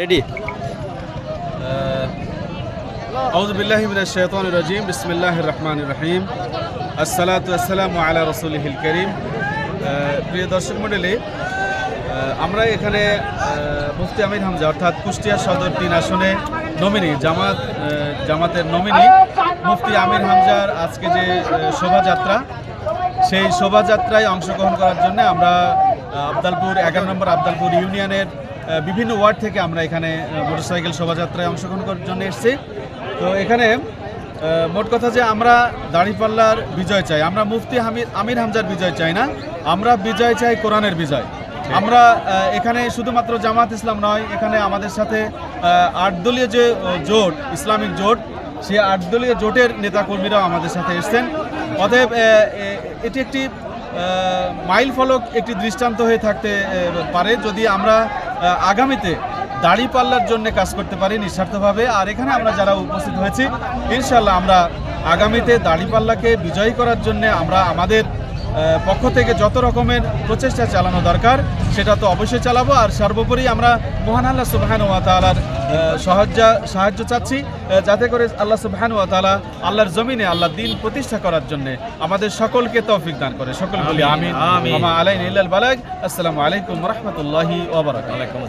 Ready. আউযু বিল্লাহি মিনাশ শাইতানির রাজীম। বিসমিল্লাহির রহমানির রহিম। আসসালাতু ওয়াসসালামু আলা রাসূলিল কারীম। প্রিয় দর্শক মণ্ডলী, আমরা এখানে মুফতি আমির হামজা অর্থাৎ কুষ্টিয়া সদর ৩ আসনে নমিনি জামাতের নমিনি মুফতি আমির হামজার আজকে যে শোভাযাত্রা, সেই শোভাযাত্রায় অংশগ্রহণ করার জন্য আমরা আবদালপুর 11 নম্বর আবদালপুর ইউনিয়নের বিভিন্ন ওয়ার্ড থেকে আমরা এখানে মোটরসাইকেল শোভাযাত্রায় অংশগ্রহণ করার জন্য এসেছি। তো এখানে মোট কথা যে আমরা দাঁড়িপাল্লার বিজয় চাই, আমরা মুফতি আমির হামজার বিজয় চাই না, আমরা বিজয় চাই কোরআনের বিজয়। আমরা এখানে শুধুমাত্র জামাত ইসলাম নয়, এখানে আমাদের সাথে 8 দলীয় যে জোট, ইসলামিক জোট, সেই 8 দলীয় জোটের নেতাকর্মীরাও আমাদের সাথে এসছেন। অতএব এটি একটি মাইল ফলক, একটি দৃষ্টান্ত হয়ে থাকতে পারে যদি আমরা আগামীতে দাঁড়িপাল্লার জন্য কাজ করতে পারি নিঃস্বার্থভাবে। আর এখানে আমরা যারা উপস্থিত হয়েছি, ইনশাল্লাহ আমরা আগামীতে দাঁড়িপাল্লাকে বিজয়ী করার জন্য আমরা আমাদের পক্ষ থেকে যত রকমের প্রচেষ্টা চালানো দরকার সেটা তো অবশ্যই চালাবো। আর সর্বোপরি আমরা মহান আল্লাহ সুবহানাহু ওয়া তাআলার সাহায্য চাচ্ছি, যাতে করে আল্লাহ সুবহানাহু ওয়া তাআলা আল্লাহর জমিনে আল্লাহর দ্বীন প্রতিষ্ঠা করার জন্য আমাদের সকলকে তৌফিক দান করে। সকল বলি আমিন। আমা আলাইনা ইল্লাল বালাগ। আসসালামু আলাইকুম ওয়া রাহমাতুল্লাহি ওয়া বারাকাতুহু।